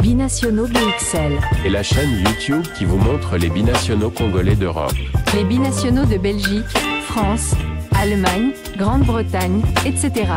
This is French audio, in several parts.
Binationaux BXL. Et la chaîne YouTube qui vous montre les binationaux congolais d'Europe. Les binationaux de Belgique, France, Allemagne, Grande-Bretagne, etc.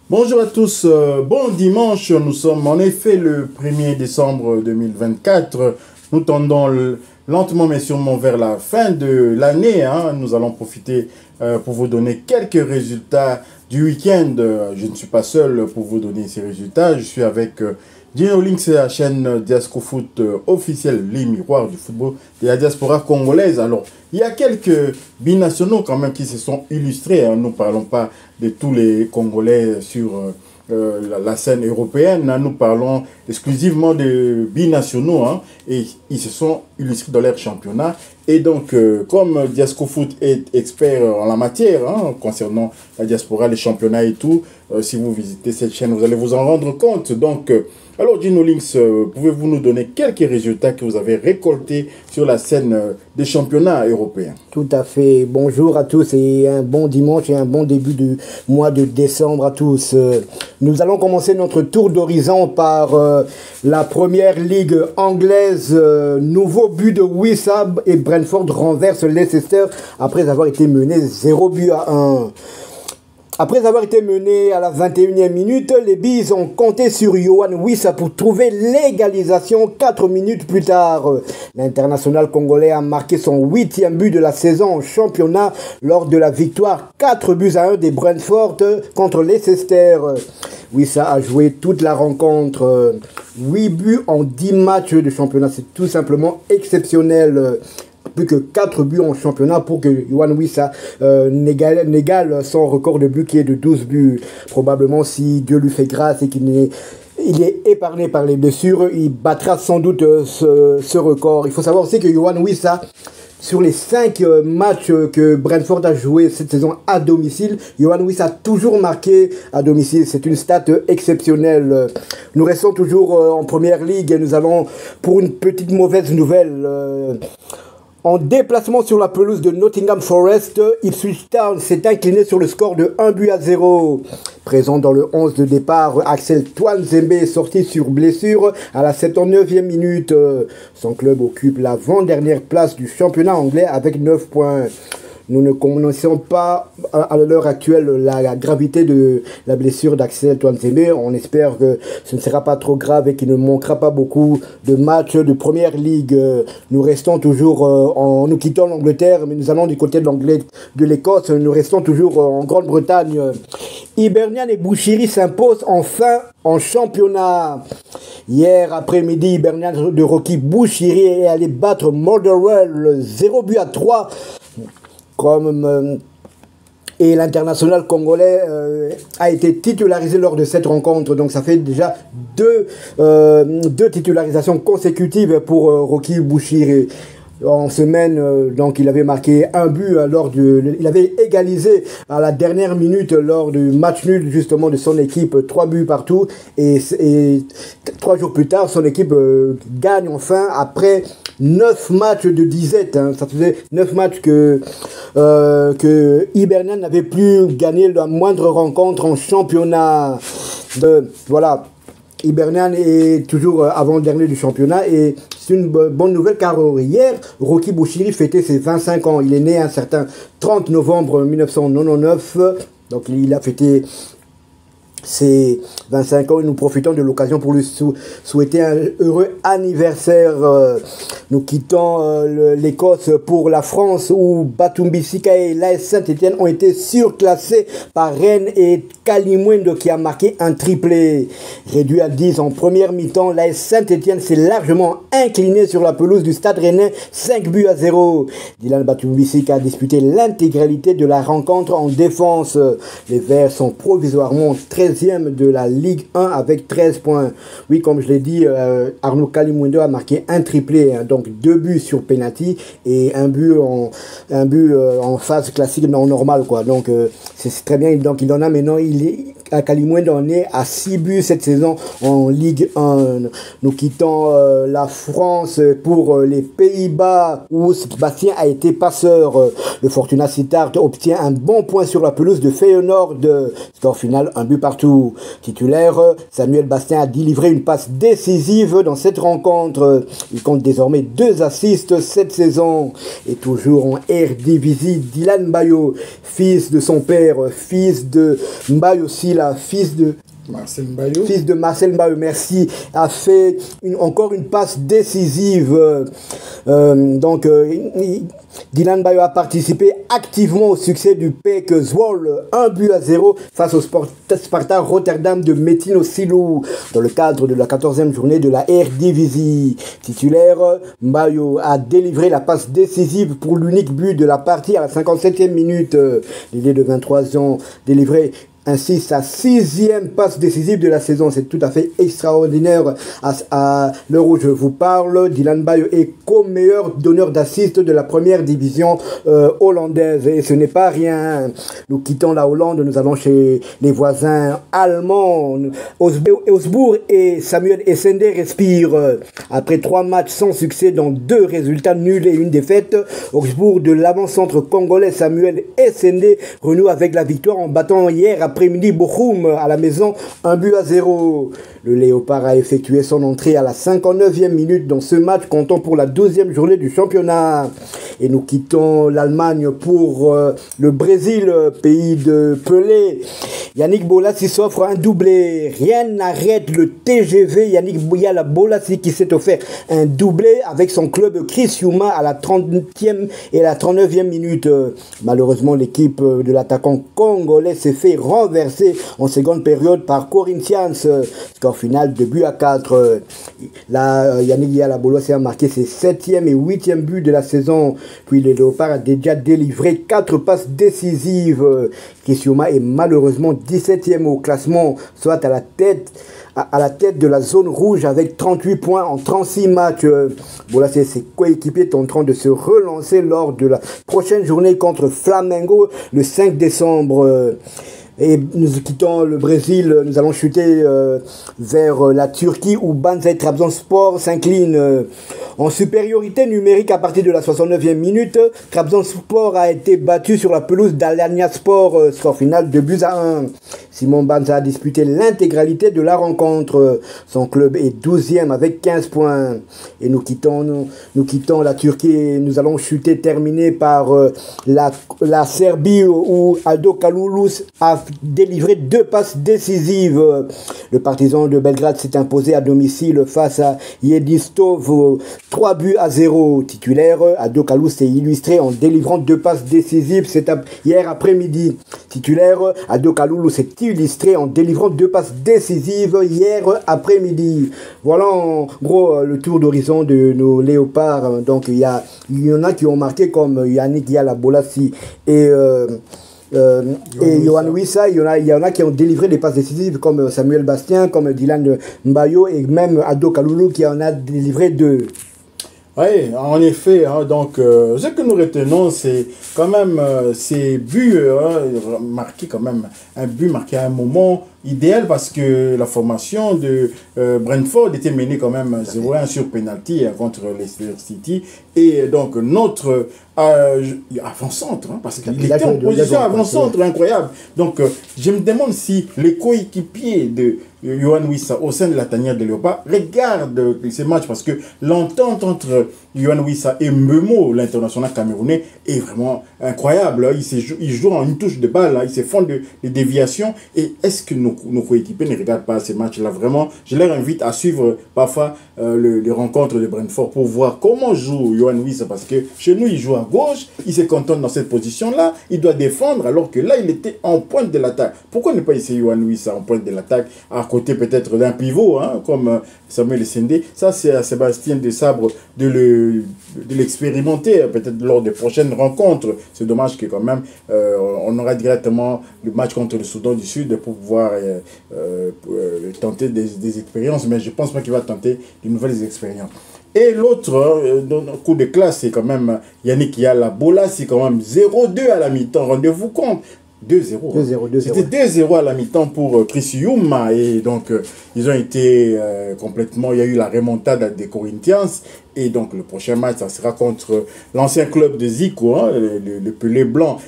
Bonjour à tous, bon dimanche, nous sommes en effet le 1er décembre 2024, nous tendons lentement mais sûrement vers la fin de l'année, nous allons profiter pour vous donner quelques résultats du week-end. Je ne suis pas seul pour vous donner ces résultats, je suis avec Gino Links et la chaîne Diasco Foot officielle, les miroirs du football de la diaspora congolaise. Alors, il y a quelques binationaux quand même qui se sont illustrés. Nous ne parlons pas de tous les Congolais sur la scène européenne. Nous parlons exclusivement de binationaux et ils se sont illustrés dans leur championnat. Et donc, comme Diasco Foot est expert en la matière concernant la diaspora, les championnats et tout, si vous visitez cette chaîne, vous allez vous en rendre compte. Donc, alors Gino Links, pouvez-vous nous donner quelques résultats que vous avez récoltés sur la scène des championnats européens? Tout à fait. Bonjour à tous et un bon dimanche et un bon début du mois de décembre à tous. Nous allons commencer notre tour d'horizon par la première ligue anglaise. Nouveau but de Wissam et Brentford renverse Leicester après avoir été mené 0-1. Après avoir été mené à la 21e minute, les Bees ont compté sur Yohan Wissa pour trouver l'égalisation 4 minutes plus tard. L'international congolais a marqué son 8e but de la saison en championnat lors de la victoire 4-1 des Brentford contre Leicester. Wissa a joué toute la rencontre. 8 buts en 10 matchs de championnat, c'est tout simplement exceptionnel. Plus que 4 buts en championnat pour que Yohan Wissa n'égale son record de buts qui est de 12 buts. Probablement si Dieu lui fait grâce et qu'il est épargné par les blessures, il battra sans doute ce record. Il faut savoir aussi que Yohan Wissa, sur les 5 matchs que Brentford a joué cette saison à domicile, Yohan Wissa a toujours marqué à domicile. C'est une stat exceptionnelle. Nous restons toujours en première ligue et nous allons pour une petite mauvaise nouvelle. En déplacement sur la pelouse de Nottingham Forest, Ipswich Town s'est incliné sur le score de 1-0. Présent dans le 11 de départ, Axel Tuanzembe est sorti sur blessure à la 79e minute. Son club occupe l'avant-dernière place du championnat anglais avec 9 points. Nous ne connaissons pas à l'heure actuelle la gravité de la blessure d'Axel Tuanzembe. On espère que ce ne sera pas trop grave et qu'il ne manquera pas beaucoup de matchs de première ligue. Nous restons toujours, nous quittons l'Angleterre, mais nous allons du côté de l'Écosse. Nous restons toujours en Grande-Bretagne. Hibernian et Bushiri s'imposent enfin en championnat. Hier après-midi, Hibernian de Rocky Bushiri est allé battre Motherwell 0-3. Et l'international congolais a été titularisé lors de cette rencontre. Donc ça fait déjà deux titularisations consécutives pour Rocky Bushiri. En semaine, donc il avait marqué un but il avait égalisé à la dernière minute lors du match nul justement de son équipe, 3 buts partout, et 3 jours plus tard son équipe gagne enfin après 9 matchs de disette. Ça faisait 9 matchs que Hibernian n'avait plus gagné la moindre rencontre en championnat. Voilà. Hibernian est toujours avant-dernier du championnat et c'est une bonne nouvelle car hier, Rocky Bushiri fêtait ses 25 ans. Il est né un certain 30 novembre 1999, donc il a fêté ses 25 ans et nous profitons de l'occasion pour lui souhaiter un heureux anniversaire. Nous quittons l'Écosse pour la France où Batumbisika et l'AS Saint-Etienne ont été surclassés par Rennes et Kalimuendo qui a marqué un triplé. Réduit à 10 en première mi-temps, l'AS Saint-Etienne s'est largement incliné sur la pelouse du Stade Rennais 5-0. Dylan Batumbisika a disputé l'intégralité de la rencontre en défense. Les Verts sont provisoirement 13e de la Ligue 1 avec 13 points. Oui, comme je l'ai dit, Arnaud Kalimuendo a marqué un triplé, hein, donc 2 buts sur penalty et un but en phase classique non normale, quoi. Donc c'est très bien. Donc il en a maintenant, Kalimuendo en est à 6 buts cette saison en Ligue 1. Nous quittons la France pour les Pays-Bas où Sébastien a été passeur. Le Fortuna Sittard obtient un bon point sur la pelouse de Feyenoord. Score final, un but partout. Titulaire, Samuel Bastien a délivré une passe décisive dans cette rencontre. Il compte désormais 2 assists cette saison. Et toujours en Eredivisie, Dylan Bayo, fils de son père, fils de Mbayo Silla, fils de Marcel Mbayo, merci, a fait encore une passe décisive. Dylan Bayo a participé activement au succès du PEC Zwolle 1-0 face au Sparta Rotterdam de Metin Silou dans le cadre de la 14e journée de la Eredivisie. Titulaire, Bayo a délivré la passe décisive pour l'unique but de la partie à la 57e minute. L'idée de 23 ans délivré ainsi sa 6e passe décisive de la saison. C'est tout à fait extraordinaire. À l'heure où je vous parle, Dylan Bayo est co-meilleur donneur d'assist de la première division hollandaise. Et ce n'est pas rien. Nous quittons la Hollande, nous allons chez les voisins allemands. Augsbourg et Samuel Essende respirent. Après 3 matchs sans succès dont 2 résultats nuls et une défaite, Augsbourg de l'avant-centre congolais Samuel Essende renoue avec la victoire en battant hier après-midi Bochum à la maison 1-0. Le Léopard a effectué son entrée à la 59e minute dans ce match comptant pour la 12e journée du championnat. Et nous quittons l'Allemagne pour le Brésil, pays de Pelé. Yannick Bolasie s'offre un doublé. Rien n'arrête le TGV Yannick Bolasie qui s'est offert un doublé avec son club Criciúma à la 30e et la 39e minute. Malheureusement, l'équipe de l'attaquant congolais s'est fait renverser en seconde période par Corinthians. Score final 2-4. Là, Yannick Bolasie a marqué ses 7e et 8e buts de la saison. Puis le Léopard a déjà délivré 4 passes décisives. Criciúma est malheureusement 17e au classement, soit à la tête de la zone rouge avec 38 points en 36 matchs. Bolasie et ses coéquipiers sont en train de se relancer lors de la prochaine journée contre Flamengo le 5 décembre. Et nous quittons le Brésil, nous allons chuter vers la Turquie où Banzai Trabzonspor s'incline en supériorité numérique à partir de la 69e minute. Trabzonspor a été battu sur la pelouse d'Alanyaspor, score final 2-1. Simon Banza a disputé l'intégralité de la rencontre. Son club est 12e avec 15 points. Et nous quittons la Turquie et nous allons chuter terminé par la Serbie où Aldo Kalulus a délivré 2 passes décisives. Le Partizan de Belgrade s'est imposé à domicile face à Jedistov 3-0. Titulaire, Aldo Kalulus s'est illustré en délivrant 2 passes décisives hier après-midi. Titulaire, Aldo Kalulus s'est illustré en délivrant 2 passes décisives hier après-midi. Voilà en gros le tour d'horizon de nos léopards. Donc il y en a qui ont marqué comme Yannick Bolasie et Johan Wissa. Il y en a qui ont délivré des passes décisives comme Samuel Bastien, comme Dylan Mbayo et même Aldo Kalulu qui en a délivré 2. Oui, en effet, hein, donc ce que nous retenons, c'est quand même ces buts marqués, quand même un but marqué à un moment idéal parce que la formation de Brentford était menée quand même 0-1 sur penalty contre Leicester City et donc notre avant-centre, hein, parce qu'il était en position avant-centre incroyable. Donc je me demande si les coéquipiers de Johan Wissa au sein de la tanière de Léopard regardent ces matchs parce que l'entente entre Yohan Wissa et Mbeumo, l'international camerounais, est vraiment incroyable. Il joue en une touche de balle, il se font des déviations. Et est-ce que nos coéquipiers ne regardent pas ces matchs-là? Vraiment, je leur invite à suivre parfois les rencontres de Brentford pour voir comment joue Yohan Wissa, parce que chez nous, il joue à gauche, il se contente dans cette position-là, il doit défendre, alors que là, il était en pointe de l'attaque. Pourquoi ne pas essayer Yohan Wissa en pointe de l'attaque, à côté peut-être d'un pivot, comme Samuel Essendé? Ça, c'est à Sébastien Desabre de l'expérimenter, peut-être lors des prochaines rencontres. C'est dommage que quand même, on aura directement le match contre le Soudan du Sud pour pouvoir tenter des expériences, mais je pense pas qu'il va tenter de nouvelles expériences. Et l'autre coup de classe, c'est quand même Yannick Yalabola, c'est quand même 0-2 à la mi-temps. Rendez-vous compte, 2-0. C'était 2-0 à la mi-temps pour Chris Youma. Et donc, ils ont été complètement... Il y a eu la remontada des Corinthians. Et donc, le prochain match, ça sera contre l'ancien club de Zico, le Pelé Blanc,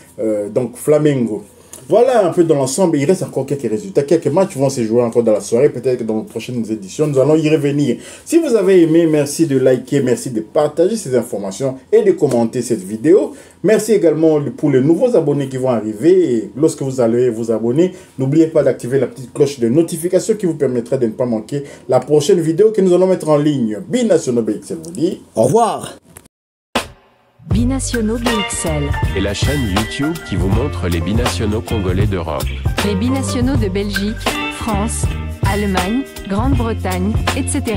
donc Flamengo. Voilà un peu dans l'ensemble. Il reste encore quelques résultats. Quelques matchs vont se jouer encore dans la soirée. Peut-être que dans les prochaines éditions, nous allons y revenir. Si vous avez aimé, merci de liker, merci de partager ces informations et de commenter cette vidéo. Merci également pour les nouveaux abonnés qui vont arriver. Et lorsque vous allez vous abonner, n'oubliez pas d'activer la petite cloche de notification qui vous permettra de ne pas manquer la prochaine vidéo que nous allons mettre en ligne. Binationaux BXL vous dit au revoir. Binationaux BXL. Et la chaîne YouTube qui vous montre les binationaux congolais d'Europe. Les binationaux de Belgique, France, Allemagne, Grande-Bretagne, etc.